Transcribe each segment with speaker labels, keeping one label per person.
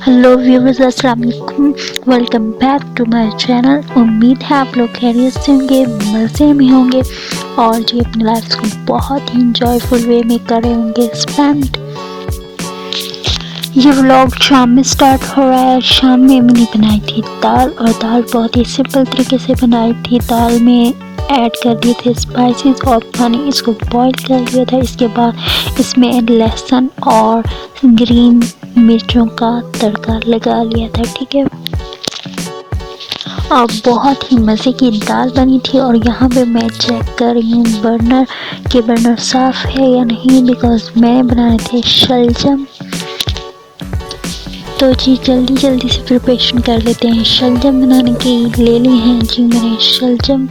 Speaker 1: Hello viewers, अस्सलाम वालेकुम। Welcome back to my channel. उम्मीद है आप लोग खैरियत से होंगे, मज़े में होंगे और जी अपनी लाइफ को बहुत ही इंजॉयफुल वे में कर रहे होंगे स्पेंड। ये व्लॉग शाम में स्टार्ट हो रहा है। शाम में मैंने बनाई थी दाल, और दाल बहुत ही सिंपल तरीके से बनाई थी। दाल में ऐड कर दिए थे स्पाइसेस और पानी, इसको बॉईल कर लिया था। इसके बाद इसमें लहसुन और ग्रीन मिर्चों का तड़का लगा लिया था, ठीक है। और बहुत ही मज़े की दाल बनी थी। और यहाँ पे मैं चेक कर रही हूँ बर्नर साफ़ है या नहीं, बिकॉज मैं बनाए थे शलजम। तो जी जल्दी से प्रिपरेशन कर लेते हैं। शलजम बनाने की ले ली हैं जी मैंने शलजम,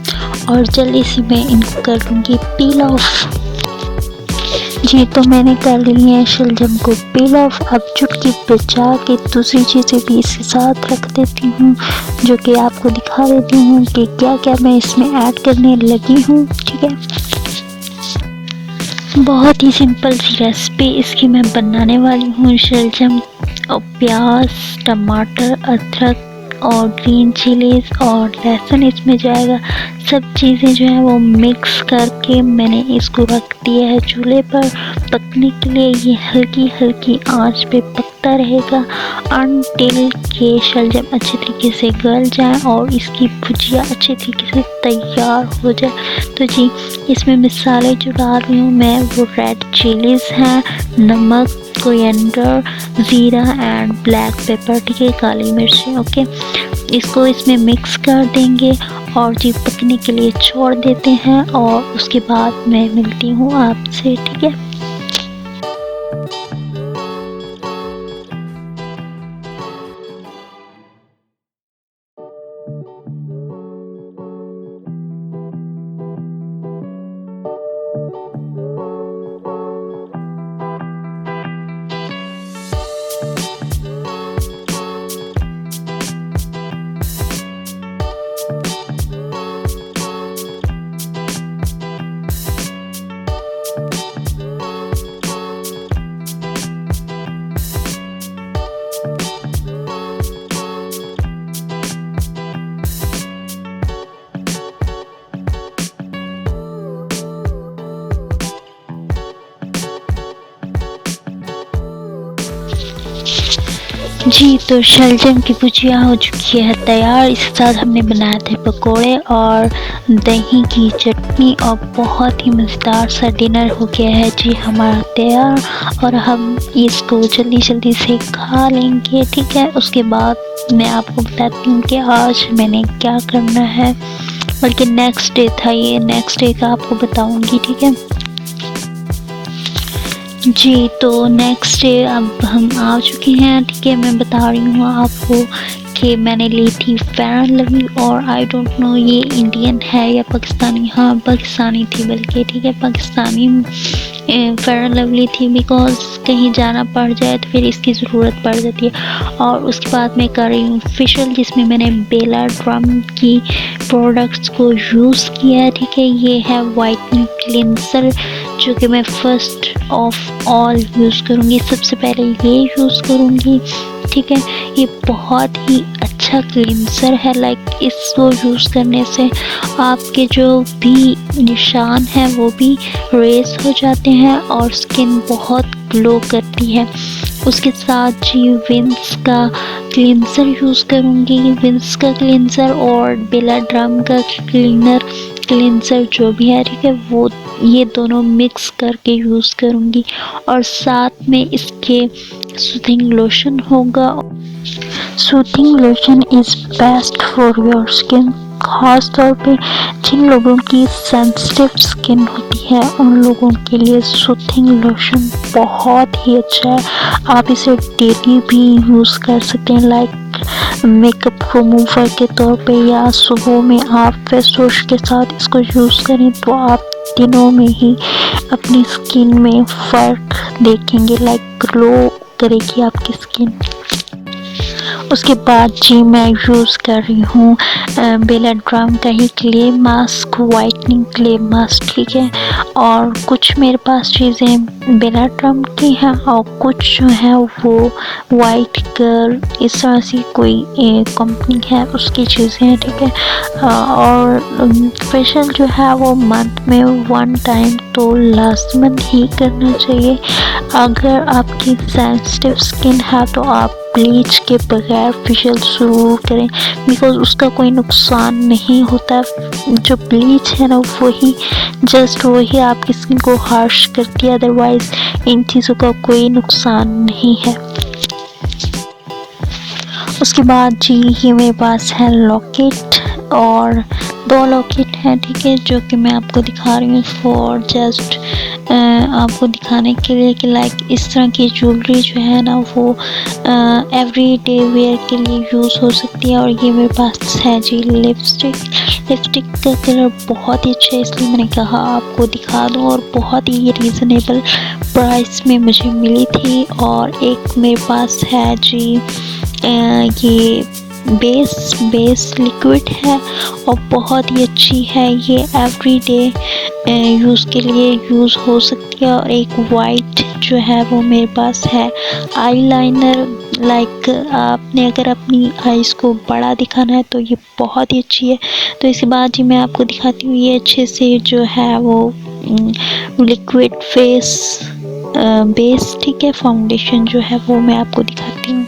Speaker 1: और जल्दी से मैं इनको कर लूँगी पील ऑफ। जी तो मैंने कर ली है शलजम को पील ऑफ। अब चुटकी बचा के दूसरी चीज़ें भी इसके साथ रख देती हूँ, जो कि आपको दिखा देती हूँ कि क्या क्या मैं इसमें ऐड करने लगी हूँ, ठीक है। बहुत ही सिंपल सी रेसिपी इसकी मैं बनाने वाली हूँ। शलजम और प्याज, टमाटर, अदरक और ग्रीन चिलीज और लहसुन इसमें जाएगा। सब चीज़ें जो है वो मिक्स करके मैंने इसको रख दिया है चूल्हे पर पकने के लिए। ये हल्की आंच पे पकता रहेगा अनटिल के शलजम अच्छे तरीके से गल जाए और इसकी भुजिया अच्छे तरीके से तैयार हो जाए। तो जी इसमें मसाले जो डाल रही हूँ मैं वो रेड चिलीज हैं, नमक, कोरिएंडर, ज़ीरा एंड ब्लैक पेपर, ठीक है, काली मिर्ची, ओके। इसको इसमें मिक्स कर देंगे और जी पकने के लिए छोड़ देते हैं, और उसके बाद मैं मिलती हूँ आपसे, ठीक है। जी तो शलजम की भुजिया हो चुकी है तैयार। इसके साथ हमने बनाए थे पकोड़े और दही की चटनी, और बहुत ही मज़ेदार सा डिनर हो गया है जी हमारा तैयार। और हम इसको जल्दी से खा लेंगे, ठीक है। उसके बाद मैं आपको बताती हूँ कि आज मैंने क्या करना है, बल्कि नेक्स्ट डे था ये, नेक्स्ट डे का आपको बताऊँगी, ठीक है जी। तो नेक्स्ट डे अब हम आ चुके हैं, ठीक है। मैं बता रही हूँ आपको कि मैंने ली थी फेयर एंड लवली, और आई डोंट नो ये इंडियन है या पाकिस्तानी, हाँ पाकिस्तानी थी बल्कि, ठीक है, पाकिस्तानी फेयर एंड लवली थी, बिकॉज कहीं जाना पड़ जाए तो फिर इसकी ज़रूरत पड़ जाती है। और उसके बाद मैं कर रही हूँ फेशियल, जिसमें मैंने बेला ड्रम की प्रोडक्ट्स को यूज़ किया है, ठीक है। ये है वाइटनिंग क्लिनसर, जो कि मैं फर्स्ट ऑफ ऑल यूज़ करूँगी, सबसे पहले ये यूज़ करूँगी, ठीक है। ये बहुत ही अच्छा क्लींसर है, लाइक इसको यूज़ करने से आपके जो भी निशान हैं वो भी रेज हो जाते हैं और स्किन बहुत ग्लो करती है। उसके साथ जी विंस का क्लींसर यूज़ करूँगी, विंस का क्लींसर और बेला ड्रम का क्लींसर जो भी है, ठीक है, वो ये दोनों मिक्स करके यूज़ करूँगी। और साथ में इसके सूथिंग लोशन होगा। Soothing lotion is best for your skin, ख़ास तौर पे जिन लोगों की सेंसिटिव स्किन होती है उन लोगों के लिए सूथिंग लोशन बहुत ही अच्छा है। आप इसे डेली भी यूज़ कर सकते हैं, लाइक मेकअप रिमूवर के तौर पे, या सुबह में आप फेस वॉश के साथ इसको यूज़ करें तो आप दिनों में ही अपनी स्किन में फ़र्क देखेंगे, लाइक ग्लो करेगी आपकी स्किन। उसके बाद जी मैं यूज़ कर रही हूँ बेला ड्रम का ही clay mask, whitening clay mask, ठीक है। और कुछ मेरे पास चीज़ें बेला ड्रम की हैं और कुछ जो है वो वाइट गर्ल इस तरह से कोई कंपनी है उसकी चीज़ें हैं, ठीक है। और फेशियल जो है वो मंथ में 1 टाइम तो लाजमन ही करना चाहिए। अगर आपकी सेंसिटिव स्किन है तो आप ब्लीच के बगैर फेशियल ज़रूर करें, बिकॉज उसका कोई नुकसान नहीं होता। जो ब्लीच है ना वही जस्ट वही आपकी स्किन को हार्श करती है, अदरवाइज इन चीज़ों का कोई नुकसान नहीं है। उसके बाद जी ये मेरे पास है लॉकेट, और 2 लॉकेट हैं, ठीक है, जो कि मैं आपको दिखा रही हूँ फॉर जस्ट आपको दिखाने के लिए कि लाइक इस तरह की ज्वेलरी जो है ना वो एवरी डे वेयर के लिए यूज़ हो सकती है। और ये मेरे पास है जी लिपस्टिक। लिपस्टिक का कलर बहुत ही अच्छा है, इसलिए मैंने कहा आपको दिखा दूँ, और बहुत ही रीज़नेबल प्राइस में मुझे मिली थी। और एक मेरे पास है जी ये बेस लिक्विड है और बहुत ही अच्छी है, ये एवरीडे यूज़ के लिए यूज़ हो सकती है। और एक वाइट जो है वो मेरे पास है आईलाइनर, लाइक आपने अगर अपनी आईज़ को बड़ा दिखाना है तो ये बहुत ही अच्छी है। तो इसके बाद जी मैं आपको दिखाती हूँ ये अच्छे से जो है वो लिक्विड फेस बेस, ठीक है, फाउंडेशन जो है वो मैं आपको दिखाती हूँ।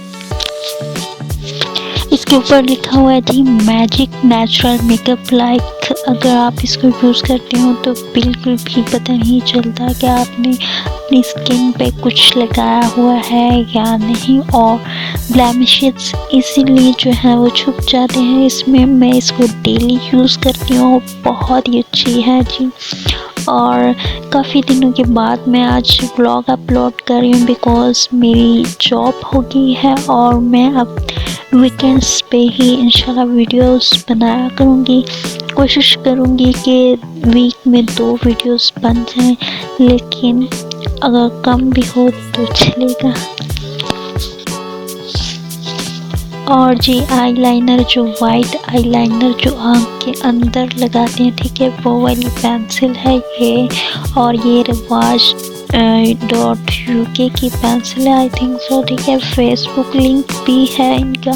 Speaker 1: इसके ऊपर लिखा हुआ है जी मैजिक नेचुरल मेकअप, लाइक अगर आप इसको यूज़ करते हो तो बिल्कुल भी पता नहीं चलता कि आपने अपनी स्किन पे कुछ लगाया हुआ है या नहीं, और ब्लेमिशेस इसीलिए जो है वो छुप जाते हैं इसमें। मैं इसको डेली यूज़ करती हूँ, बहुत ही अच्छी है जी। और काफ़ी दिनों के बाद मैं आज व्लॉग अपलोड कर रही हूँ, बिकॉज़ मेरी जॉब हो गई है और मैं अब वीकेंड्स पे ही इंशाल्लाह वीडियोस बनाया करूँगी। कोशिश करूँगी कि वीक में 2 वीडियोस बन जाएं, लेकिन अगर कम भी हो तो चलेगा। और जी आईलाइनर, जो वाइट आईलाइनर जो आँख के अंदर लगाते हैं, ठीक है, वो वाली पेंसिल है ये। और ये रिवाज .uk की पेंसिल है आई थिंक सो, ठीक है। फेसबुक लिंक भी है इनका,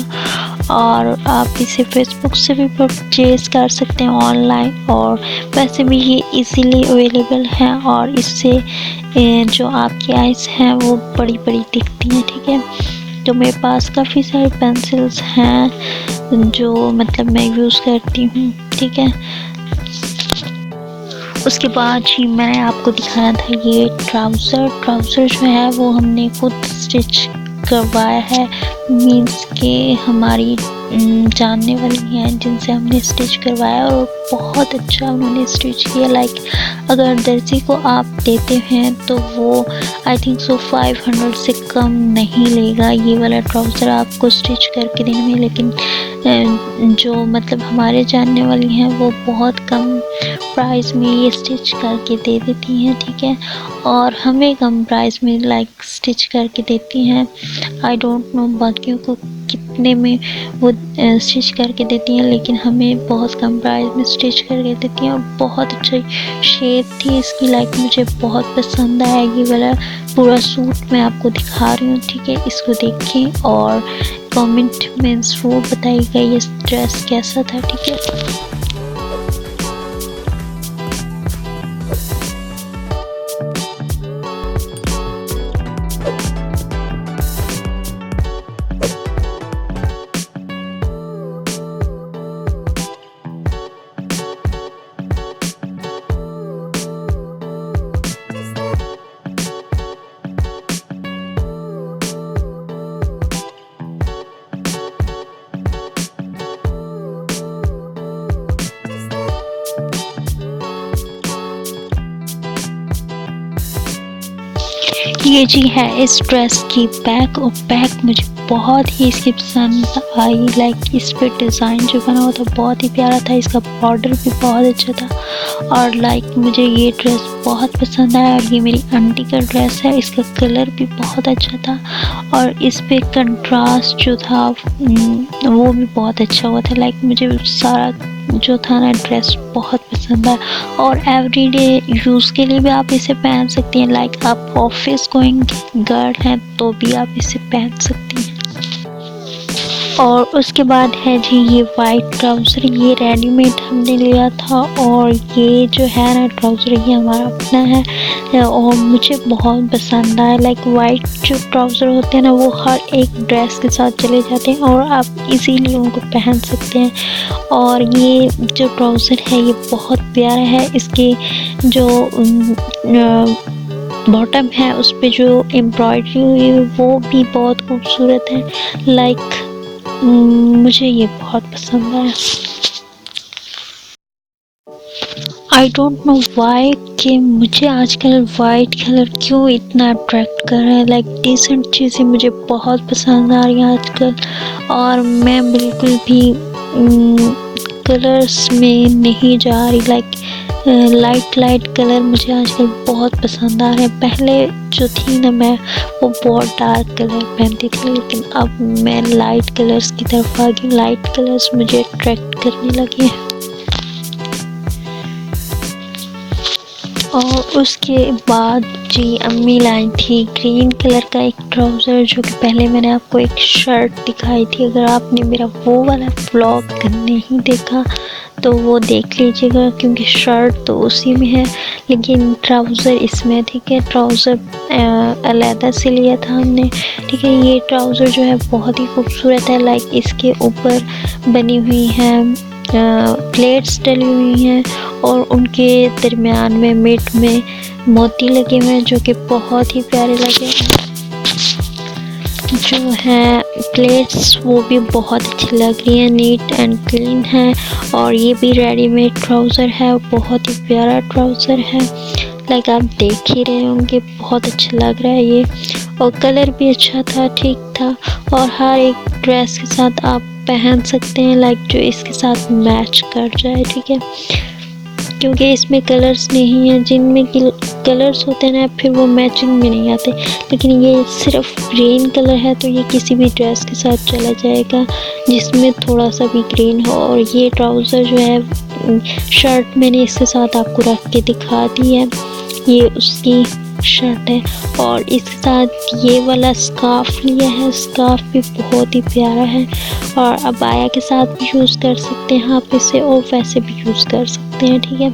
Speaker 1: और आप इसे फेसबुक से भी परचेज कर सकते हैं ऑनलाइन, और वैसे भी ये इजीली अवेलेबल है। और इससे जो आपकी आइज़ हैं वो बड़ी बड़ी दिखती हैं, ठीक है। तो मेरे पास काफ़ी सारी पेंसिल्स हैं जो मतलब मैं यूज़ करती हूँ, ठीक है। उसके बाद जी मैंने आपको दिखाया था ये ट्राउज़र जो है वो हमने खुद स्टिच करवाया है, मीन्स के हमारी जानने वाली हैं जिनसे हमने स्टिच करवाया, और बहुत अच्छा उन्होंने स्टिच किया। लाइक अगर दर्जी को आप देते हैं तो वो आई थिंक सो 500 से कम नहीं लेगा ये वाला ट्राउज़र आपको स्टिच करके देने में, लेकिन जो मतलब हमारे जानने वाली हैं वो बहुत कम प्राइस में ये स्टिच करके दे देती हैं, ठीक है। और हमें कम प्राइस में लाइक स्टिच करके देती हैं। आई डोंट नो बाकियों को कितने में वो स्टिच करके देती हैं, लेकिन हमें बहुत कम प्राइस में स्टिच करके देती हैं। और बहुत अच्छा शेप थी इसकी, लाइक मुझे बहुत पसंद आया ये वाला पूरा सूट मैं आपको दिखा रही हूँ, ठीक है। इसको देखें और कमेंट में ज़रूर बताइएगा ये ड्रेस कैसा था, ठीक है। ये जी है इस ड्रेस की बैक, और बैक मुझे बहुत ही इसकी पसंद आई। लाइक इस पे डिज़ाइन जो बना हुआ था बहुत ही प्यारा था, इसका बॉर्डर भी बहुत अच्छा था और लाइक मुझे ये ड्रेस बहुत पसंद आया। और ये मेरी आंटी का ड्रेस है, इसका कलर भी बहुत अच्छा था और इस पे कंट्रास्ट जो था वो भी बहुत अच्छा हुआ था। लाइक मुझे सारा जो था ना ड्रेस बहुत पसंद आया और एवरीडे यूज़ के लिए भी आप इसे पहन सकती हैं। लाइक आप ऑफिस गोइंग गर्ल हैं तो भी आप इसे पहन सकती हैं। और उसके बाद है जी ये वाइट ट्राउज़र, ये रेडीमेड हमने लिया था और ये जो है ना ट्राउज़र ये हमारा अपना है और मुझे बहुत पसंद आया। लाइक वाइट जो ट्राउज़र होते हैं ना वो हर एक ड्रेस के साथ चले जाते हैं और आप इजीली उनको पहन सकते हैं। और ये जो ट्राउज़र है ये बहुत प्यारा है, इसके जो बॉटम है उस पे जो एम्ब्रॉयडरी हुई है वो भी बहुत खूबसूरत है। लाइक मुझे ये बहुत पसंद आया। आई डोंट नो वाई कि मुझे आजकल वाइट कलर क्यों इतना अट्रैक्ट कर रहा है। लाइक डिसेंट चीज़ें मुझे बहुत पसंद आ रही हैं आजकल और मैं बिल्कुल भी कलर्स में नहीं जा रही। लाइक लाइट कलर मुझे आजकल बहुत पसंद आ रहे हैं। पहले जो थी ना मैं वो बहुत डार्क कलर पहनती थी, लेकिन अब मैं लाइट कलर्स की तरफ आ गई। लाइट कलर्स मुझे अट्रैक्ट करने लगे हैं। और उसके बाद जी अम्मी लाई थी ग्रीन कलर का एक ट्राउज़र, जो कि पहले मैंने आपको एक शर्ट दिखाई थी। अगर आपने मेरा वो वाला व्लॉग नहीं देखा तो वो देख लीजिएगा, क्योंकि शर्ट तो उसी में है लेकिन ट्राउज़र इसमें, ठीक है। ट्राउज़र अलहदा से लिया था हमने, ठीक है। ये ट्राउज़र जो है बहुत ही खूबसूरत है। लाइक इसके ऊपर बनी हुई हैं प्लेट्स डली हुई हैं और उनके दरमियान में मिड में मोती लगे हुए हैं जो कि बहुत ही प्यारे लगे हैं। जो है प्लेट्स वो भी बहुत अच्छी लग रही है, नीट एंड क्लीन है। और ये भी रेडीमेड ट्राउज़र है, बहुत ही प्यारा ट्राउज़र है। लाइक आप देख ही रहे होंगे बहुत अच्छा लग रहा है ये, और कलर भी अच्छा था, ठीक था। और हर एक ड्रेस के साथ आप पहन सकते हैं, लाइक जो इसके साथ मैच कर जाए, ठीक है। क्योंकि इसमें कलर्स नहीं है, जिनमें कलर्स होते हैं ना फिर वो मैचिंग में नहीं आते, लेकिन ये सिर्फ ग्रीन कलर है तो ये किसी भी ड्रेस के साथ चला जाएगा जिसमें थोड़ा सा भी ग्रीन हो। और ये ट्राउज़र जो है शर्ट मैंने इसके साथ आपको रख के दिखा दी है, ये उसकी शर्ट है। और इसके साथ ये वाला स्कार्फ लिया है, स्कार्फ भी बहुत ही प्यारा है और अबाया के साथ भी यूज़ कर सकते हैं आप इसे, और वैसे भी यूज़ कर सकते हैं, ठीक है,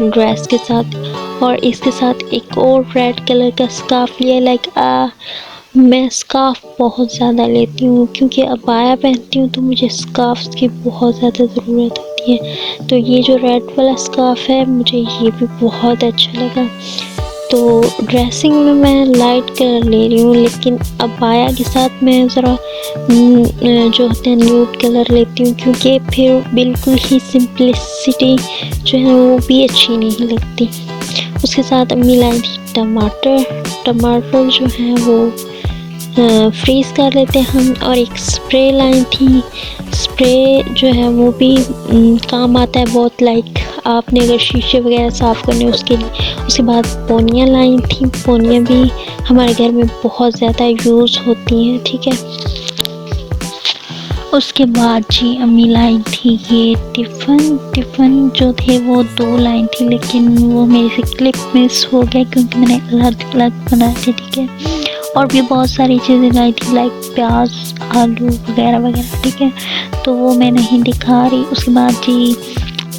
Speaker 1: ड्रेस के साथ। और इसके साथ एक और रेड कलर का स्कार्फ लिया। लाइक मैं स्कार्फ बहुत ज़्यादा लेती हूँ क्योंकि अबाया पहनती हूँ तो मुझे स्कार्फ की बहुत ज़्यादा ज़रूरत होती है। तो ये जो रेड वाला स्कार्फ है मुझे ये भी बहुत अच्छा लगा। तो ड्रेसिंग में मैं लाइट कलर ले रही हूँ, लेकिन अबाया के साथ मैं ज़रा जो होते हैं न्यूड कलर लेती हूँ, क्योंकि फिर बिल्कुल ही सिंपलिसिटी जो है वो भी अच्छी नहीं लगती। उसके साथ अम्मी लाई थी टमाटर जो है वो फ्रीज़ कर लेते हैं हम, और एक स्प्रे लाई थी। स्प्रे जो है वो भी काम आता है बहुत, लाइक आपने अगर शीशे वगैरह साफ़ करने उसके लिए। उसके बाद पोनियाँ लाई थी, पोनियाँ भी हमारे घर में बहुत ज़्यादा यूज़ होती हैं, ठीक है। उसके बाद जी अम्मी लाई थी ये टिफ़न जो थे वो 2 लाई थी, लेकिन वो मेरे से क्लिप मिस हो गया क्योंकि मैंने अलग बनाए थे, ठीक है। और भी बहुत सारी चीज़ें लाई थी, लाइक प्याज, आलू वगैरह वगैरह, ठीक है, तो वो मैं नहीं दिखा रही। उसके बाद जी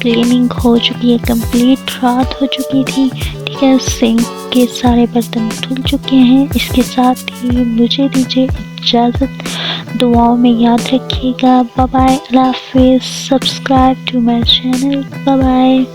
Speaker 1: क्लीनिंग हो चुकी है कंप्लीट, रात हो चुकी थी, ठीक है। सिंक के सारे बर्तन धुल चुके हैं। इसके साथ ही मुझे दीजिए इजाज़त, दुआओं में याद रखिएगा। बाय बाय, अल्लाह हाफिज़, subscribe to my channel, bye bye.